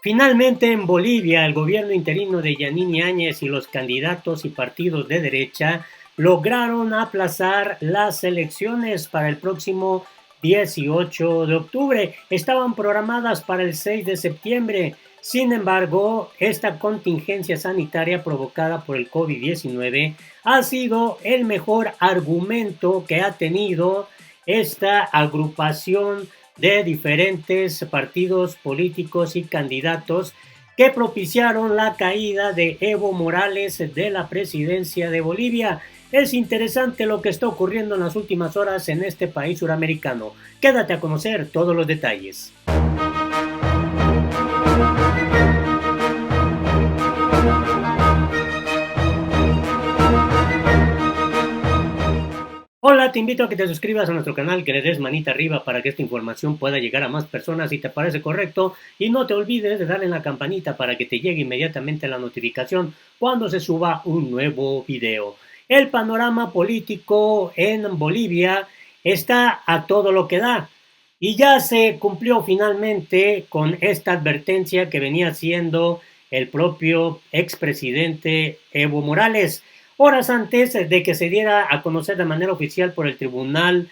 Finalmente, en Bolivia, el gobierno interino de Yanine Áñez y los candidatos y partidos de derecha lograron aplazar las elecciones para el próximo 18 de octubre. Estaban programadas para el 6 de septiembre. Sin embargo, esta contingencia sanitaria provocada por el COVID-19 ha sido el mejor argumento que ha tenido esta agrupación de diferentes partidos políticos y candidatos que propiciaron la caída de Evo Morales de la presidencia de Bolivia. Es interesante lo que está ocurriendo en las últimas horas en este país suramericano. Quédate a conocer todos los detalles. Hola, te invito a que te suscribas a nuestro canal, que le des manita arriba para que esta información pueda llegar a más personas si te parece correcto, y no te olvides de darle en la campanita para que te llegue inmediatamente la notificación cuando se suba un nuevo video. El panorama político en Bolivia está a todo lo que da y ya se cumplió finalmente con esta advertencia que venía haciendo el propio expresidente Evo Morales. Horas antes de que se diera a conocer de manera oficial por el Tribunal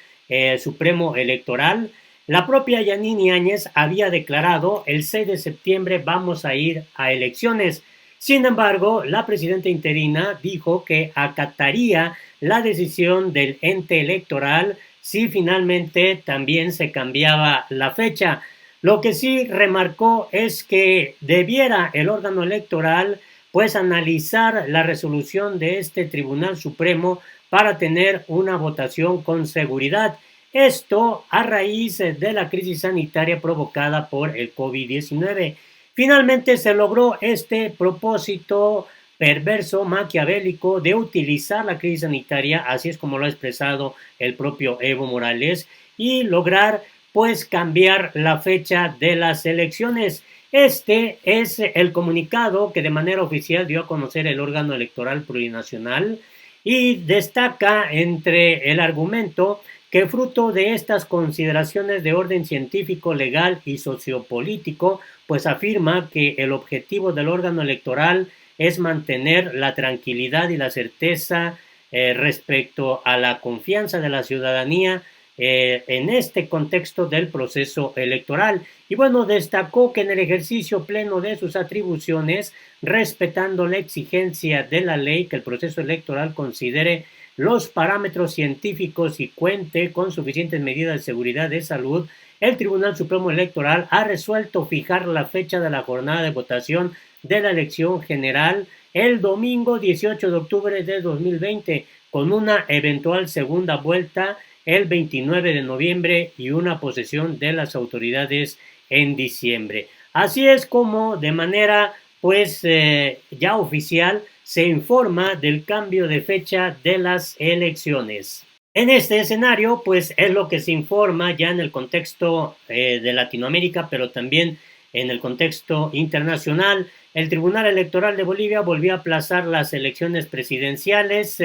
Supremo Electoral, la propia Yanine Áñez había declarado el 6 de septiembre vamos a ir a elecciones. Sin embargo, la presidenta interina dijo que acataría la decisión del ente electoral si finalmente también se cambiaba la fecha. Lo que sí remarcó es que debiera el órgano electoral pues analizar la resolución de este Tribunal Supremo para tener una votación con seguridad. Esto a raíz de la crisis sanitaria provocada por el COVID-19. Finalmente se logró este propósito perverso, maquiavélico, de utilizar la crisis sanitaria, así es como lo ha expresado el propio Evo Morales, y lograr pues cambiar la fecha de las elecciones. Este es el comunicado que de manera oficial dio a conocer el órgano electoral plurinacional y destaca entre el argumento que fruto de estas consideraciones de orden científico, legal y sociopolítico, pues afirma que el objetivo del órgano electoral es mantener la tranquilidad y la certeza respecto a la confianza de la ciudadanía en este contexto del proceso electoral. Y bueno, destacó que en el ejercicio pleno de sus atribuciones, respetando la exigencia de la ley, que el proceso electoral considere los parámetros científicos y cuente con suficientes medidas de seguridad de salud, el Tribunal Supremo Electoral ha resuelto fijar la fecha de la jornada de votación de la elección general el domingo 18 de octubre de 2020, con una eventual segunda vuelta el 29 de noviembre y una posesión de las autoridades en diciembre. Así es como de manera pues ya oficial se informa del cambio de fecha de las elecciones. En este escenario pues es lo que se informa ya en el contexto de Latinoamérica, pero también en el contexto internacional. El Tribunal Electoral de Bolivia volvió a aplazar las elecciones presidenciales.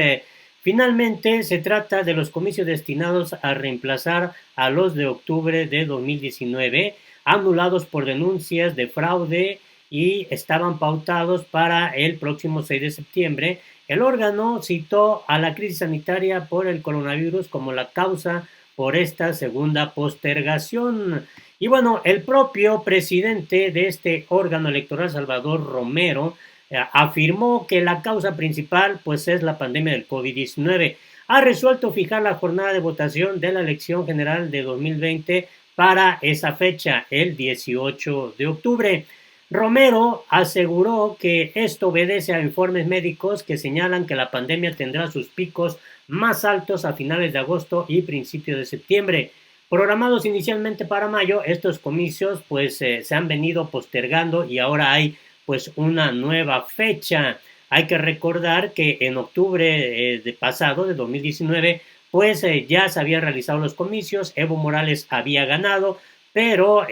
Finalmente, se trata de los comicios destinados a reemplazar a los de octubre de 2019, anulados por denuncias de fraude y estaban pautados para el próximo 6 de septiembre. El órgano citó a la crisis sanitaria por el coronavirus como la causa por esta segunda postergación. Y bueno, el propio presidente de este órgano electoral, Salvador Romero, afirmó que la causa principal pues es la pandemia del COVID-19. Ha resuelto fijar la jornada de votación de la elección general de 2020 para esa fecha, el 18 de octubre. Romero aseguró que esto obedece a informes médicos que señalan que la pandemia tendrá sus picos más altos a finales de agosto y principios de septiembre. Programados inicialmente para mayo, estos comicios pues se han venido postergando y ahora hay pues una nueva fecha. Hay que recordar que en octubre de pasado, de 2019, pues ya se habían realizado los comicios, Evo Morales había ganado, pero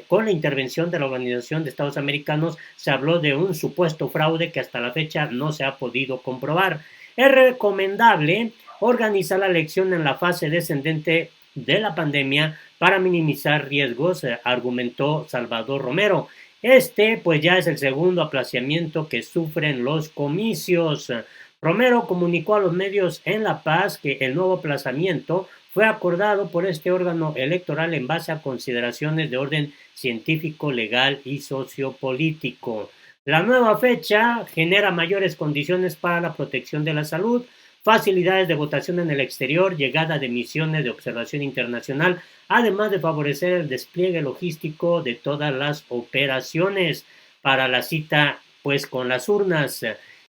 con la intervención de la Organización de Estados Americanos se habló de un supuesto fraude que hasta la fecha no se ha podido comprobar. Es recomendable organizar la elección en la fase descendente de la pandemia para minimizar riesgos, argumentó Salvador Romero. Este, pues ya es el segundo aplazamiento que sufren los comicios. Romero comunicó a los medios en La Paz que el nuevo aplazamiento fue acordado por este órgano electoral en base a consideraciones de orden científico, legal y sociopolítico. La nueva fecha genera mayores condiciones para la protección de la salud, facilidades de votación en el exterior, llegada de misiones de observación internacional, además de favorecer el despliegue logístico de todas las operaciones para la cita pues con las urnas.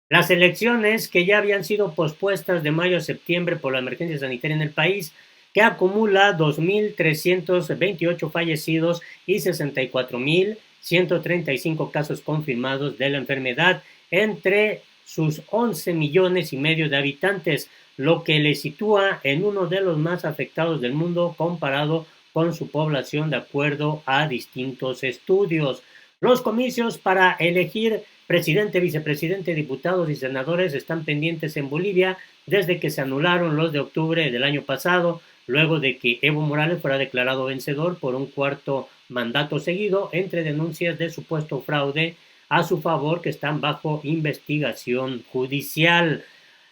Las elecciones que ya habían sido pospuestas de mayo a septiembre por la emergencia sanitaria en el país, que acumula 2.328 fallecidos y 64.135 casos confirmados de la enfermedad entre sus 11 millones y medio de habitantes, lo que le sitúa en uno de los más afectados del mundo comparado con su población de acuerdo a distintos estudios. Los comicios para elegir presidente, vicepresidente, diputados y senadores están pendientes en Bolivia desde que se anularon los de octubre del año pasado, luego de que Evo Morales fuera declarado vencedor por un cuarto mandato seguido entre denuncias de supuesto fraude a su favor que están bajo investigación judicial.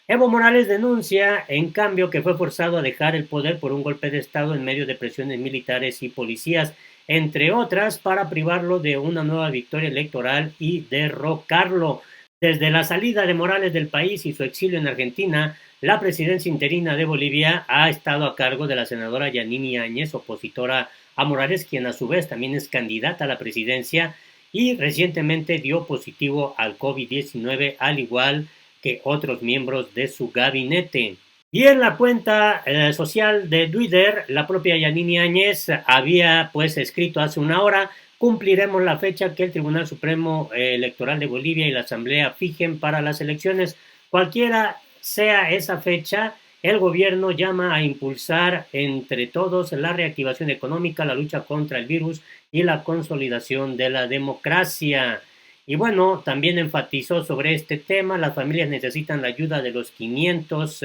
Evo Morales denuncia, en cambio, que fue forzado a dejar el poder por un golpe de Estado en medio de presiones militares y policías, entre otras, para privarlo de una nueva victoria electoral y derrocarlo. Desde la salida de Morales del país y su exilio en Argentina, la presidencia interina de Bolivia ha estado a cargo de la senadora Yanine Áñez, opositora a Morales, quien a su vez también es candidata a la presidencia y recientemente dio positivo al COVID-19, al igual que otros miembros de su gabinete. Y en la cuenta social de Twitter, la propia Yanine Áñez había pues escrito hace una hora: cumpliremos la fecha que el Tribunal Supremo Electoral de Bolivia y la Asamblea fijen para las elecciones. Cualquiera sea esa fecha, el gobierno llama a impulsar entre todos la reactivación económica, la lucha contra el virus y la consolidación de la democracia. Y bueno, también enfatizó sobre este tema: las familias necesitan la ayuda de los 500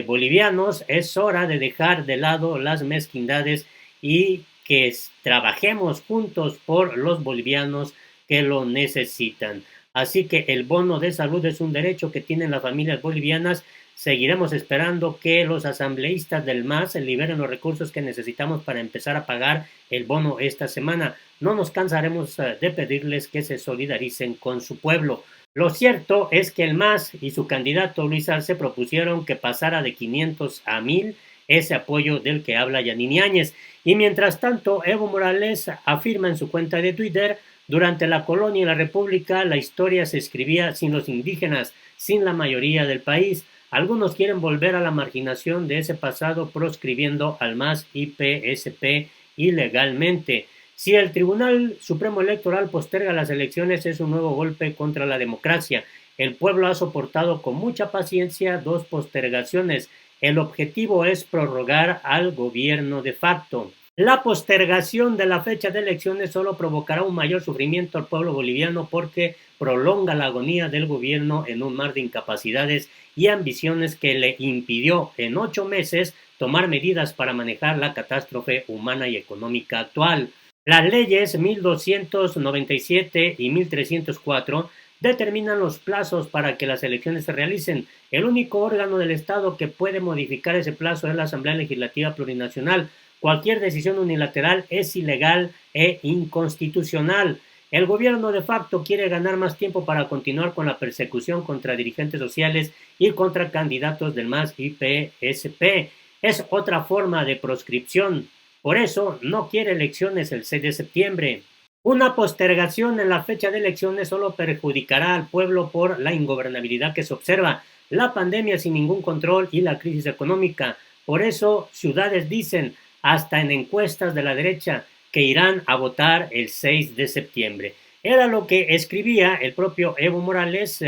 bolivianos, es hora de dejar de lado las mezquindades y que trabajemos juntos por los bolivianos que lo necesitan. Así que el bono de salud es un derecho que tienen las familias bolivianas. Seguiremos esperando que los asambleístas del MAS liberen los recursos que necesitamos para empezar a pagar el bono esta semana. No nos cansaremos de pedirles que se solidaricen con su pueblo. Lo cierto es que el MAS y su candidato Luis Arce propusieron que pasara de 500 a 1000 ese apoyo del que habla Yanine Áñez. Y mientras tanto, Evo Morales afirma en su cuenta de Twitter: durante la colonia y la república, la historia se escribía sin los indígenas, sin la mayoría del país. Algunos quieren volver a la marginación de ese pasado proscribiendo al MAS y PSP ilegalmente. Si el Tribunal Supremo Electoral posterga las elecciones, es un nuevo golpe contra la democracia. El pueblo ha soportado con mucha paciencia 2 postergaciones. El objetivo es prorrogar al gobierno de facto. La postergación de la fecha de elecciones solo provocará un mayor sufrimiento al pueblo boliviano porque prolonga la agonía del gobierno en un mar de incapacidades y ambiciones que le impidió en 8 meses tomar medidas para manejar la catástrofe humana y económica actual. Las leyes 1297 y 1304 determinan los plazos para que las elecciones se realicen. El único órgano del Estado que puede modificar ese plazo es la Asamblea Legislativa Plurinacional. Cualquier decisión unilateral es ilegal e inconstitucional. El gobierno de facto quiere ganar más tiempo para continuar con la persecución contra dirigentes sociales y contra candidatos del MAS y PSP. Es otra forma de proscripción. Por eso no quiere elecciones el 6 de septiembre. Una postergación en la fecha de elecciones solo perjudicará al pueblo por la ingobernabilidad que se observa, la pandemia sin ningún control y la crisis económica. Por eso, ciudades dicen, hasta en encuestas de la derecha, que irán a votar el 6 de septiembre. Era lo que escribía el propio Evo Morales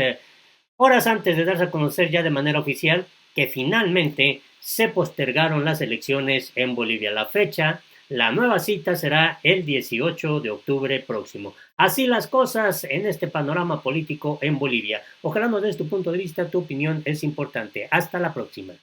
horas antes de darse a conocer ya de manera oficial que finalmente se postergaron las elecciones en Bolivia. La nueva cita será el 18 de octubre próximo. Así las cosas en este panorama político en Bolivia. Ojalá nos des tu punto de vista, tu opinión es importante. Hasta la próxima.